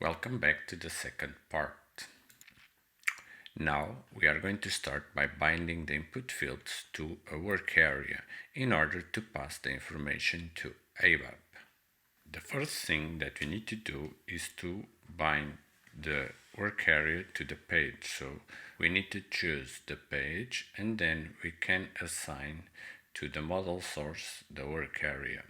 Welcome back to the second part. Now we are going to start by binding the input fields to a work area in order to pass the information to ABAP. The first thing that we need to do is to bind the work area to the page. So we need to choose the page and then we can assign to the model source the work area.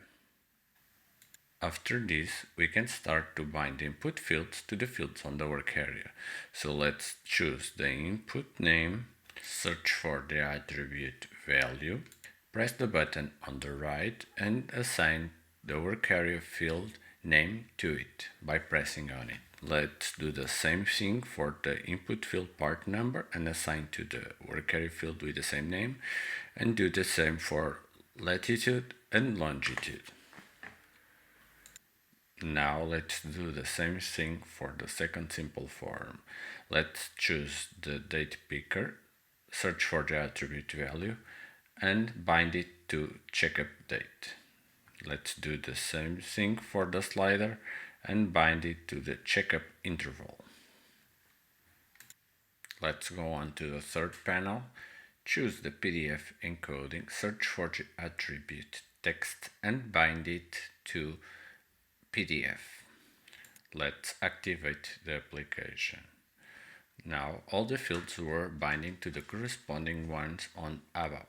After this, we can start to bind the input fields to the fields on the work area. So let's choose the input name, search for the attribute value, press the button on the right and assign the work area field name to it by pressing on it. Let's do the same thing for the input field part number and assign to the work area field with the same name, and do the same for latitude and longitude. Now let's do the same thing for the second simple form. Let's choose the date picker, search for the attribute value, and bind it to checkup date. Let's do the same thing for the slider and bind it to the checkup interval. Let's go on to the third panel, choose the PDF encoding, search for the attribute text and bind it to PDF. Let's activate the application. Now all the fields were binding to the corresponding ones on ABAP.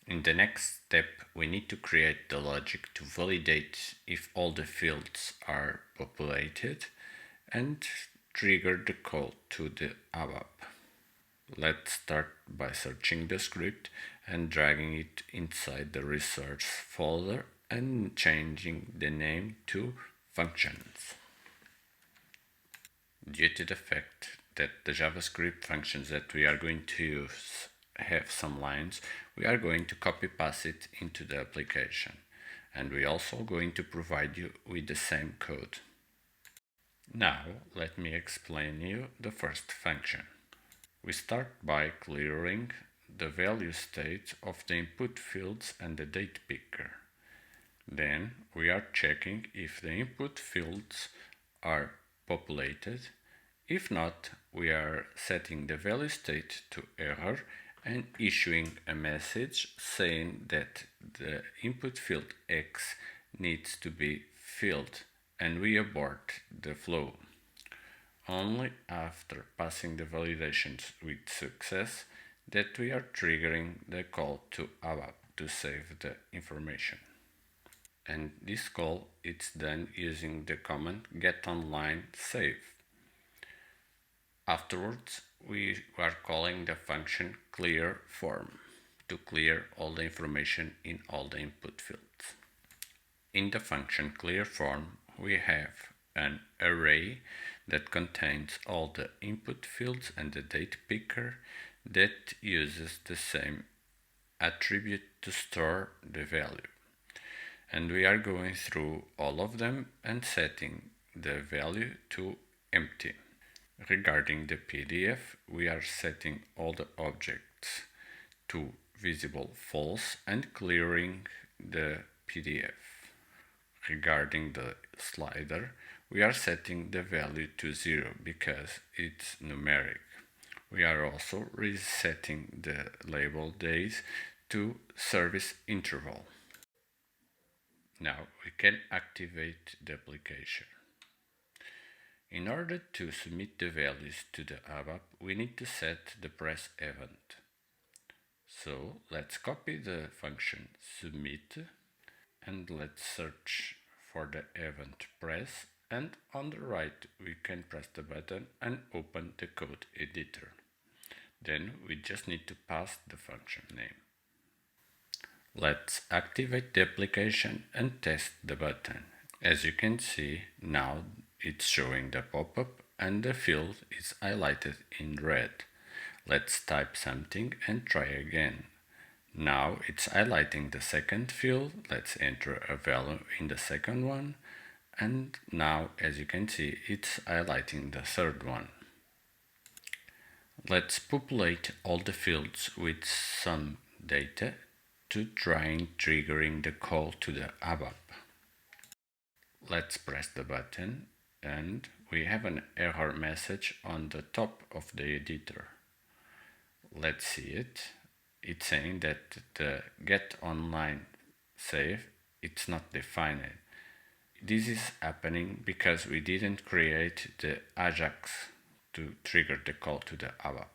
In the next step, we need to create the logic to validate if all the fields are populated and trigger the call to the ABAP. Let's start by searching the script and dragging it inside the resource folder and changing the name to functions. Due to the fact that the JavaScript functions that we are going to use have some lines, we are going to copy-paste it into the application, and we are also going to provide you with the same code. Now let me explain you the first function. We start by clearing the value state of the input fields and the date picker. Then we are checking if the input fields are populated. If not, we are setting the value state to error and issuing a message saying that the input field X needs to be filled, and we abort the flow. Only after passing the validations with success that we are triggering the call to ABAP to save the information. And this call is done using the command getOnlineSave. Afterwards, we are calling the function clearForm to clear all the information in all the input fields. In the function clearForm, we have an array that contains all the input fields and the date picker that uses the same attribute to store the value. And we are going through all of them and setting the value to empty. Regarding the PDF, we are setting all the objects to visible false and clearing the PDF. Regarding the slider, we are setting the value to 0 because it's numeric. We are also resetting the label days to service interval. Now we can activate the application. In order to submit the values to the ABAP, we need to set the press event. So let's copy the function submit and let's search for the event press, and on the right we can press the button and open the code editor. Then we just need to pass the function name. Let's activate the application and test the button. As you can see, now it's showing the pop-up and the field is highlighted in red. Let's type something and try again. Now it's highlighting the second field. Let's enter a value in the second one, and now as you can see it's highlighting the third one. Let's populate all the fields with some data to try triggering the call to the ABAP. Let's press the button and we have an error message on the top of the editor. Let's see it. It's saying that the get online save, it's not defined. This is happening because we didn't create the Ajax to trigger the call to the ABAP.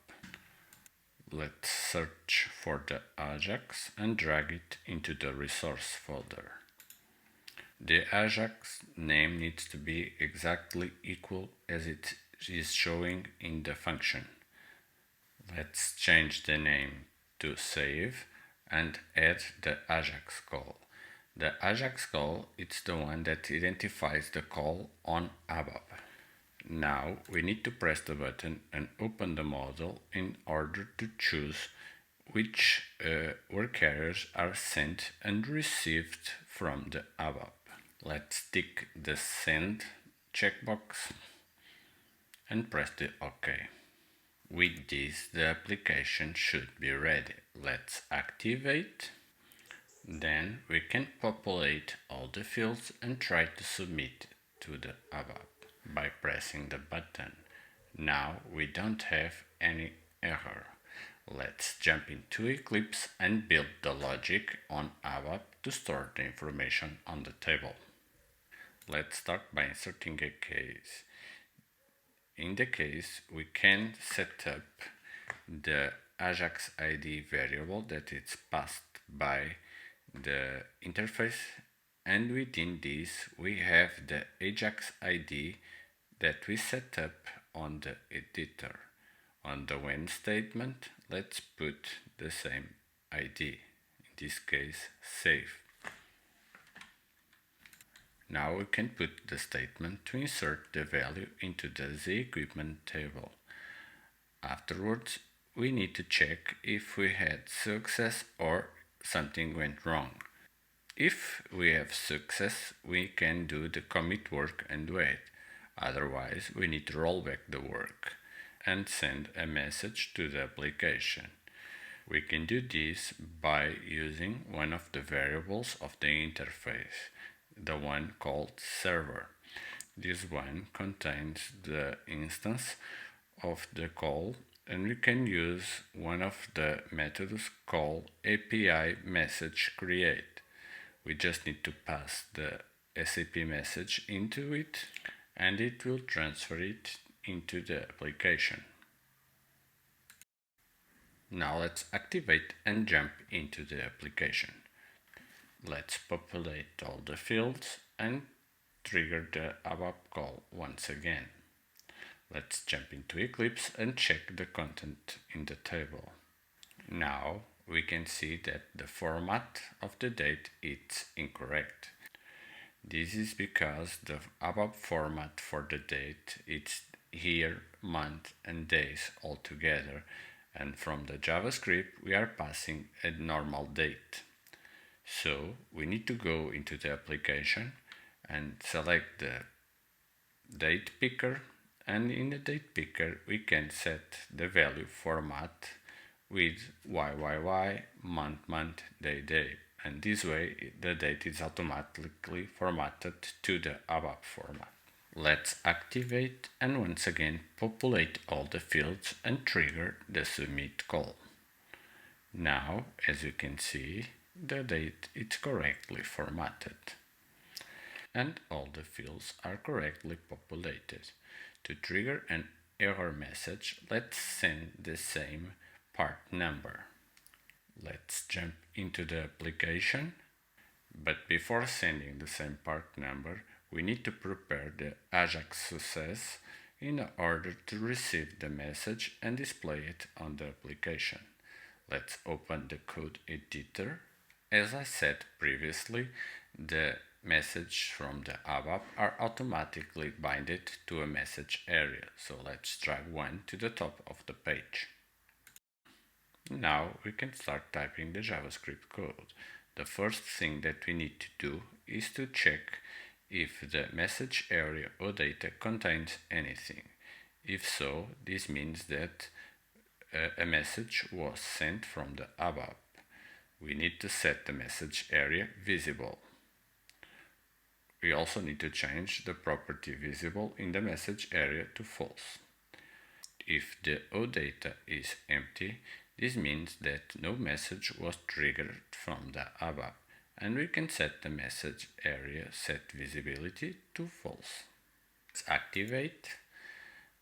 Let's search for the Ajax and drag it into the resource folder. The Ajax name needs to be exactly equal as it is showing in the function. Let's change the name to save and add the Ajax call. The Ajax call is the one that identifies the call on ABAP. Now we need to press the button and open the model in order to choose which work errors are sent and received from the ABAP. Let's tick the send checkbox and press the OK. With this, the application should be ready. Let's activate. Then we can populate all the fields and try to submit to the ABAP by pressing the button. Now we don't have any error. Let's jump into Eclipse and build the logic on ABAP to store the information on the table. Let's start by inserting a case. In the case, we can set up the Ajax ID variable that is passed by the interface, and within this we have the Ajax ID that we set up on the editor. On the when statement, let's put the same ID, in this case save. Now we can put the statement to insert the value into the equipment table. Afterwards, we need to check if we had success or something went wrong. If we have success, we can do the commit work and wait. Otherwise, we need to roll back the work and send a message to the application. We can do this by using one of the variables of the interface, the one called server. This one contains the instance of the call, and we can use one of the methods called API message create. We just need to pass the SAP message into it and it will transfer it into the application. Now let's activate and jump into the application. Let's populate all the fields and trigger the ABAP call once again. Let's jump into Eclipse and check the content in the table. Now we can see that the format of the date is incorrect. This is because the ABAP format for the date is year, month and days all together, and from the JavaScript we are passing a normal date. So we need to go into the application and select the date picker, and in the date picker we can set the value format with YYY, month, day, and this way the date is automatically formatted to the ABAP format. Let's activate and once again populate all the fields and trigger the submit call. Now, as you can see, the date is correctly formatted and all the fields are correctly populated. To trigger an error message, let's send the same part number. Let's jump into the application, but before sending the same part number, we need to prepare the Ajax success in order to receive the message and display it on the application. Let's open the code editor. As I said previously, the message from the ABAP are automatically binded to a message area, so let's drag one to the top of the page. Now we can start typing the JavaScript code. The first thing that we need to do is to check if the message area or data contains anything. If so, this means that a message was sent from the ABAP. We need to set the message area visible. We also need to change the property visible in the message area to false. If the OData is empty, this means that no message was triggered from the ABAP, and we can set the message area set visibility to false. Let's activate,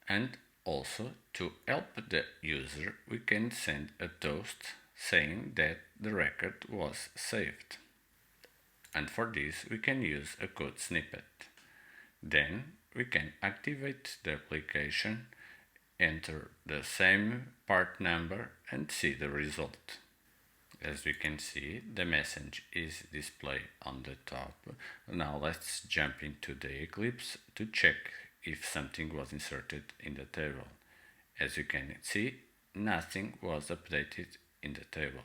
and also to help the user, we can send a toast saying that the record was saved. And for this, we can use a code snippet. Then we can activate the application, enter the same part number and see the result. As we can see, the message is displayed on the top. Now let's jump into the Eclipse to check if something was inserted in the table. As you can see, nothing was updated in the table.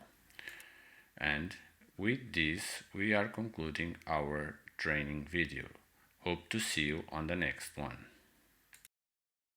And with this, we are concluding our training video. Hope to see you on the next one.